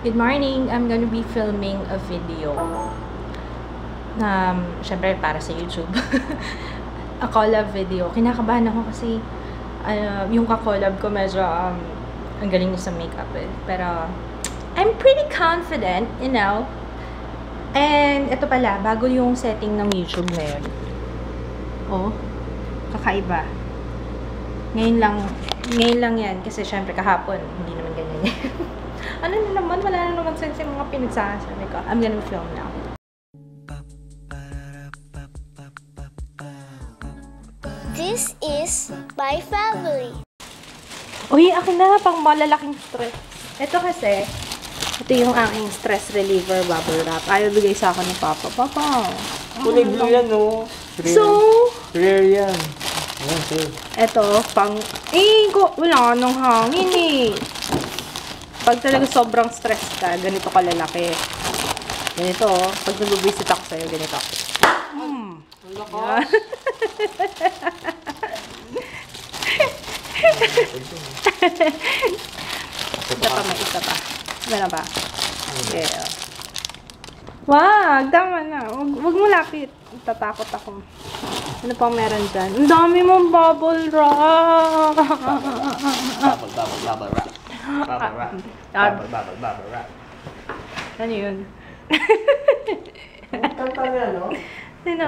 Good morning! I'm gonna be filming a video na, syempre, para sa YouTube. A collab video. Kinakabahan ako kasi yung ka-collab ko medyo ang galing niya sa makeup eh. Pero, I'm pretty confident, you know. And, ito pala, bago yung setting ng YouTube ngayon. Oh, kakaiba. Ngayon lang yan. Kasi syempre kahapon, hindi naman ganyan yan. Ano na naman, wala na naman sense yung mga pinagsasabi ko. I'm gonna film now. This is my family. Uy, akin na, pang malalaking stress. Ito kasi, ito yung aking stress reliever bubble wrap. Ayaw bigay sa akin ni Papa. Papa! Kulay blue yan, no? So, rare yan. Ayan, sir. ito, pang... wala nang hangin eh. Pag talaga sobrang stress ka, ganito kalalaki. Ganito, pag nag-visit ako sa'yo, ganito. Yeah. Isa pa, may isa pa. Gana ba? Yeah. Wag, tama na. Wag mo lapit. Tatakot ako. Ano pang meron dyan? Ang dami mong bubble wrap. Bubble wrap. Bubble wrap. Ano yun? Kanta niya, no? Sino?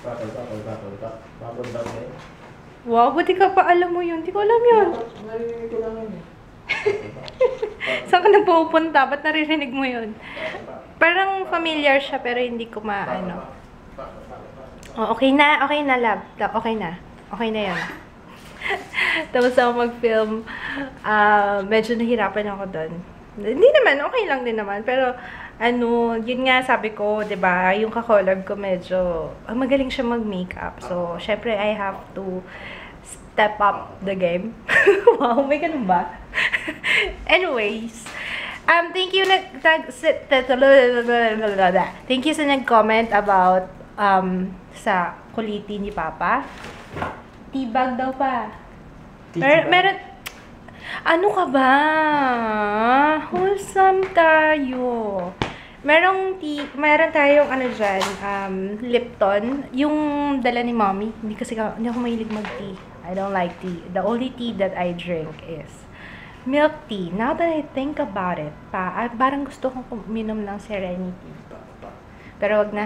Bubble wrap. Wow, buti ka pa alam mo yun. Hindi ko alam yun. Narinig ko lang yun. Saan ka nagpupunta? Ba't naririnig mo yun? Parang familiar siya pero hindi ko maano. Oh, okay na, love. Okay na yun. Tapos ako mag-film. Medyo nahirapan ako doon. Hindi naman, okay lang din naman. Pero, yun nga sabi ko, 'di ba, yung ka-collab ko medyo magaling siya mag-makeup. So, syempre I have to step up the game. Wow, may ganun ba? Anyways, thank you sa nag-comment about sa kuliti ni Papa. Tibag daw pa. Meron ano ka ba? Wholesome tayo. Meron tayong dyan, Lipton. Yung dala ni Mommy. Hindi ako mahilig mag-tea. I don't like tea. The only tea that I drink is milk tea. Now that I think about it, parang gusto kong uminom ng Serenity. Pero wag na.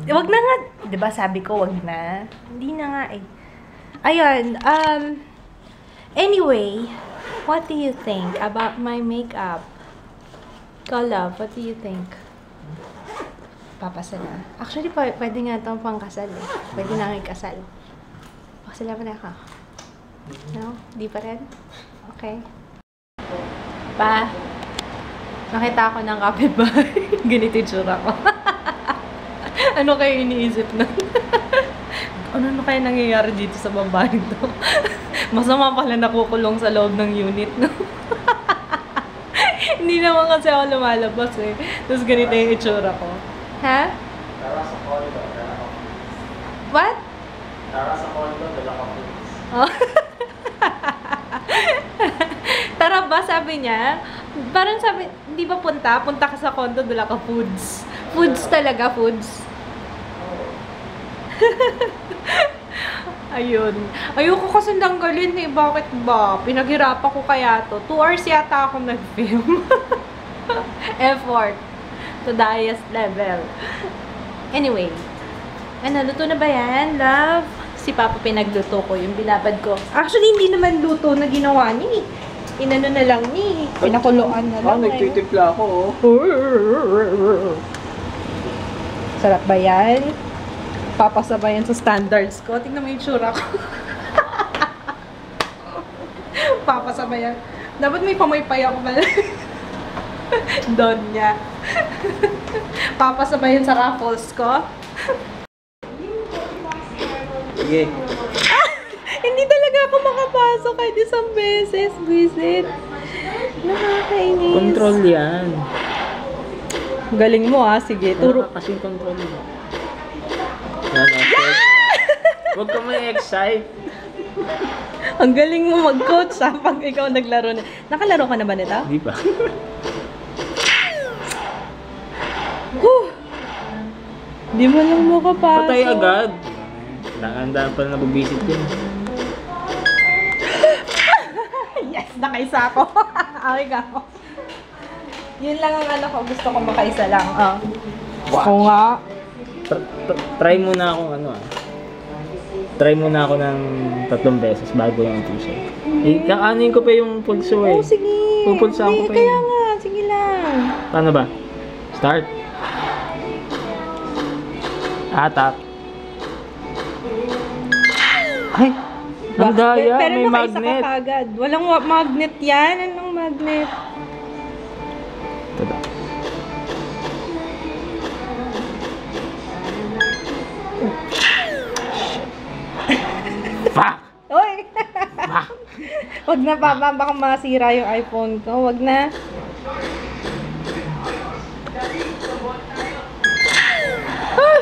Wag na nga. Diba sabi ko, wag na. Hindi na nga eh. Ayun. Anyway, what do you think about my makeup? Love, what do you think? Papasa na. Actually, pwede nga itong pangkasal eh. Pwede na nga ikasal. Pakasala pa na ako. No? Di pa rin? Okay. Pa, nakita ako ng kapitbahay. Ganito yung tsura ko. Ano kayo iniisip na? Ano kaya nangyayari dito sa babaeng to? Masama pala nakukulong sa loob ng unit, no? Hindi naman kasi ako lumalabas eh. Tapos ganito yung itsura ko. Ha? Tara sa condo, dala ka. What? Tara sa condo, dala ka foods. Oh. Tara ba, sabi niya? Parang sabi, di ba punta ka sa condo, dala ka foods. Foods talaga, foods. Ayun. Ayoko kasi tanggalin eh. Bakit ba? Pinaghirapan ko kaya to. 2 hours yata ako nag-film. Effort. To the highest level. Anyway. Luto na ba yan, love? Si Papa pinagluto ko. Yung binabad ko. Actually, hindi naman luto na ginawa niya eh. Inano na lang niya. Pinakuluan na lang. Nagtitimpla ako, Sarap ba yan? Papasabayan sa standards ko. Tingnan mo yung tsura ko. Papasabayan. Dapat may pamaypay ako pala. Don niya. Papasabayan sa raffles ko. Sige. Hindi talaga ako makapasok kahit isang beses. Visit. Nakakainis. Control yan. Galing mo sige. Turo. Kasing control mo. Yan, Huwag ka may excite. Ang galing mo mag-coach ha, pag ikaw naglaro na. Nakalaro ka na ba nito? Hindi pa. Whew! Di mo lang makapasok. Patay agad. Nakandaan pa na nabubisit yun. Yes, nakaisa ako. Okay ka ako. Yun lang ang ano ko, gusto ko makaisa lang. Oh. Oo nga. Try muna akong ano Try muna ako ng 3 beses bago yung puso. Kakanin ko pa yung pulso eh. Oh, sige. Pupulsahan ko pa Kaya yun. nga, sige lang. Paano ba? Start. Tap. Ay! Ang daya, Pero may nakaisa magnet. ka kagad. Walang magnet yan. Anong magnet? Tada. Fuck! Oy! Fuck! Wag na, Papa. Baka masira yung iPhone ko. Wag na. Ah!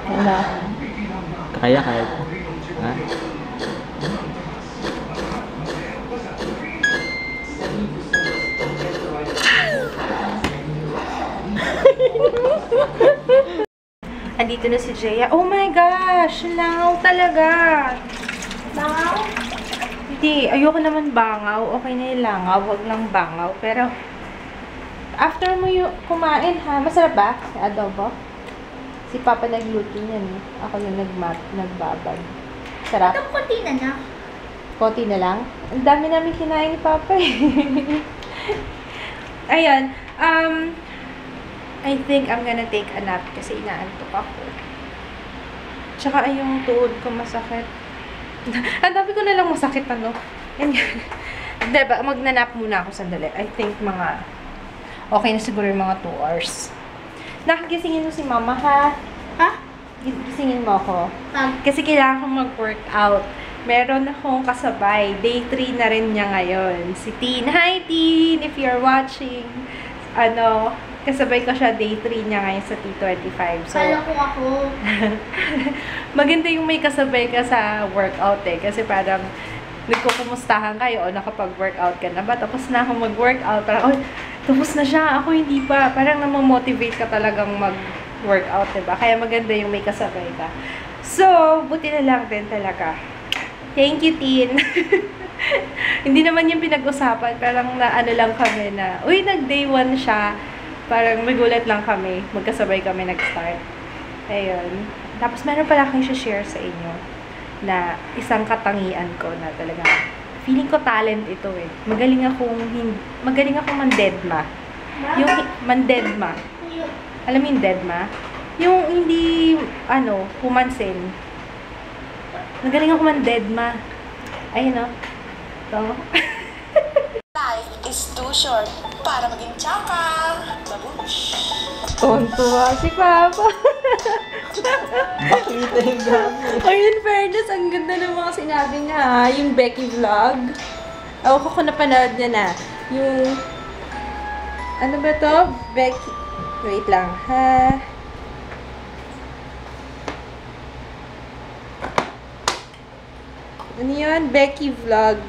Wala. Kaya. Ha? Andito na si Jaya. Oh my gosh! Langaw talaga! Langaw? Hindi. Ayoko naman bangaw. Okay na yung langaw. Huwag lang bangaw. Pero, after mo yung kumain ha, masarap ba? Si adobo? Si Papa nagluto niyan eh. Ako yung nagbabad. Sarap? Ito konti na na. Konti na lang. Ang dami namin kinain ni Papa eh. Ayun. I think I'm gonna take a nap kasi inaantok ako. Tsaka ay yung tuhod ko masakit. Ang dami ko na lang masakit ano. Yan. Diba, magnanap muna ako sandali. I think mga okay na siguro yung mga 2 hours. Nakagisingin mo si Mama ha? Ha? Gisingin mo ako. Kasi kailangan kong mag-workout. Meron akong kasabay. Day 3 na rin niya ngayon. Si Tin. Hi, Tin! If you're watching. Kasabay ko siya day 3 niya ngayon sa T25. So, Kala ko ako. maganda yung may kasabay ka sa workout eh. Kasi parang nagkukumustahan kayo o nakapag-workout ka na ba? Tapos na akong mag-workout. Parang, oh, tapos na siya. Ako hindi pa. Parang namomotivate ka talagang mag-workout, diba? Kaya maganda yung may kasabay ka. So, buti na lang din talaga. Thank you, Tin. Hindi naman yung pinag-usapan. Parang ano lang kami na, uy, nag-day 1 siya. Parang nagulat lang kami. Magkasabay kami nag-start. Ayun. Tapos meron pala akong share sa inyo na isang katangian ko na talaga feeling ko talent ito eh. Magaling akong mandedma. Yung mandedma. Alam mo yung dedma? Yung hindi, pumansin. Magaling ako mandedma. Ayun o. Ito. Life is too short para maging tsaka. Babush! Tontuwa si Papa. Bakit yung gamit? Ay, in fairness, ang ganda ng mga sinabi niya ha. Yung Becky vlog. Ako ko napanood niya na. Yung, ano ba to? Becky, wait lang ha. Ano yun? Becky vlog.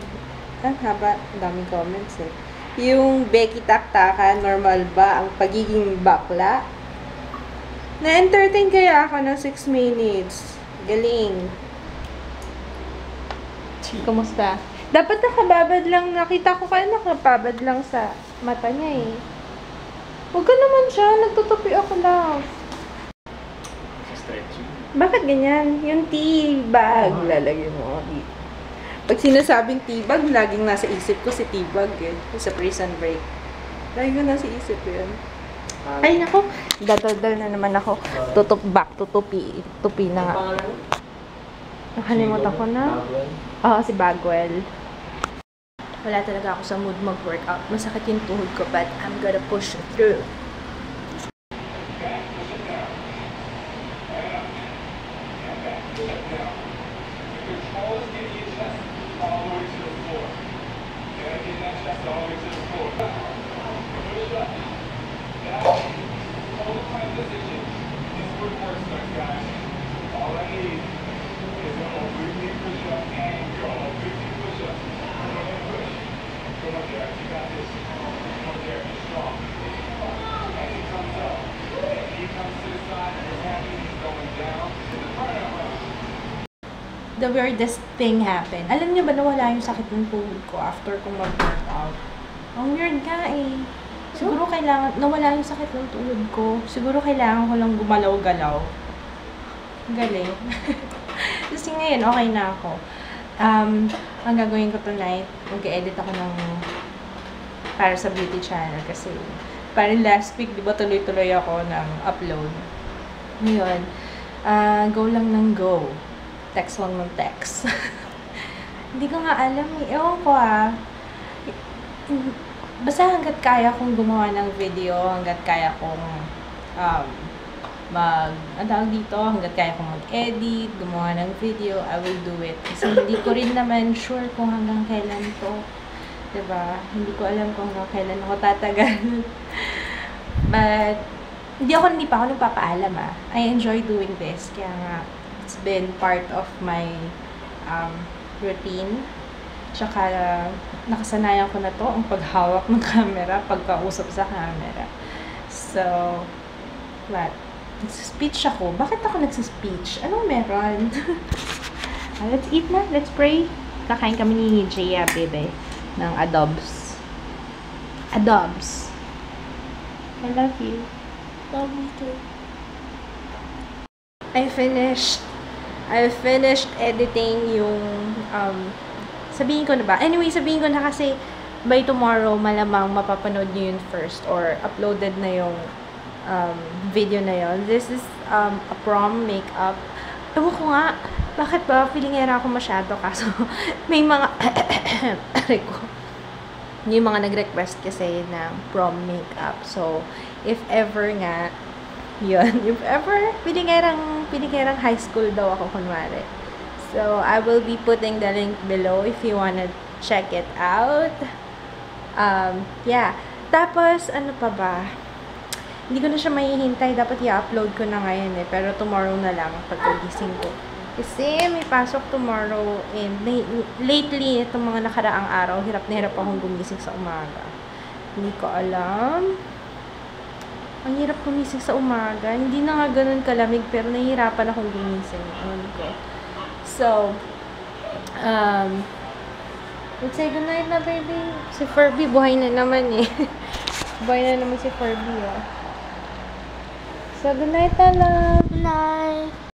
Ang haba. Ang daming comments eh. Yung Becky Taktakan, normal ba ang pagiging bakla? Na-entertain kaya ako ng 6 minutes. Galing. Kumusta? Dapat nakababad lang. Nakita ko kaya nakababad lang sa mata niya eh. Huwag ka naman siya. Nagtutupi ako lang. Stretching. Bakit ganyan? Yung tea bag. Lalagyan mo dito. Pag sinasabing tea bag, laging nasa isip ko si tea bag eh. Sa prison break. Lagi ko nasa isip yun. Ay, nako. Dadaldal na naman ako. Back to tupi. Tupi na nga. Nakalimutan ko na. Oo, si Bagwell. Wala talaga ako sa mood mag-workout. Masakit yung tuhod ko, but I'm gonna push through. the weirdest thing happened. Alam niyo ba nawala yung sakit ng tuhod ko after kong mag-workout? Ang weird nga eh. Siguro kailangan, nawala yung sakit ng tuhod ko. Siguro kailangan ko lang gumalaw-galaw. Galing. Kasi ngayon, okay na ako. Ang gagawin ko tonight, mag-edit ako ng para sa beauty channel kasi parang last week, di ba tuloy-tuloy ako ng upload. Ngayon, go lang ng go. Text lang ng text. Hindi ko nga alam eh. Ewan ko basta hanggat kaya kong gumawa ng video, hanggat kaya kong hanggat kaya kong mag-edit, gumawa ng video, I will do it. Kasi hindi ko rin naman sure kung hanggang kailan to. Diba? Hindi ko alam kung hanggang kailan ako tatagal. But, hindi pa ako nagpapaalam I enjoy doing this. Kaya nga, it's been part of my routine. Tsaka, nakasanayan ko na to ang paghawak ng camera, pagkausap sa camera. So, what? Nagsispeech ako. Bakit ako nagsispeech? Anong meron? Let's eat na. Let's pray. Kakain kami ni Jaya, bebe, ng adobs. Adobs. I love you. Love me too. I finished editing yung sabihin ko na ba? Anyway, sabihin ko na kasi by tomorrow malamang mapapanood niyo yun first or uploaded na yung video na yun. This is a prom makeup. Ewan ko nga, bakit ba feelingera ako masyado kaso may mga yung mga nag-request kasi ng prom makeup. So, if ever nga, yun, if ever, pilingerang high school daw ako kunwari. So, I will be putting the link below if you wanna check it out. Yeah. Tapos, ano pa ba? Hindi ko na siya mahihintay. Dapat i-upload ko na ngayon eh. Pero tomorrow na lang pagkagising ko. Kasi may pasok tomorrow and lately, itong mga nakaraang araw, hirap na hirap akong gumising sa umaga. Hindi ko alam. Ang hirap gumising sa umaga. Hindi na nga ganun kalamig pero nahihirapan akong gumising. Ano ko. So, let's say goodnight na, baby. Si Furby, buhay na naman eh. Buhay na naman si Furby, oh. So, goodnight na lang. Night.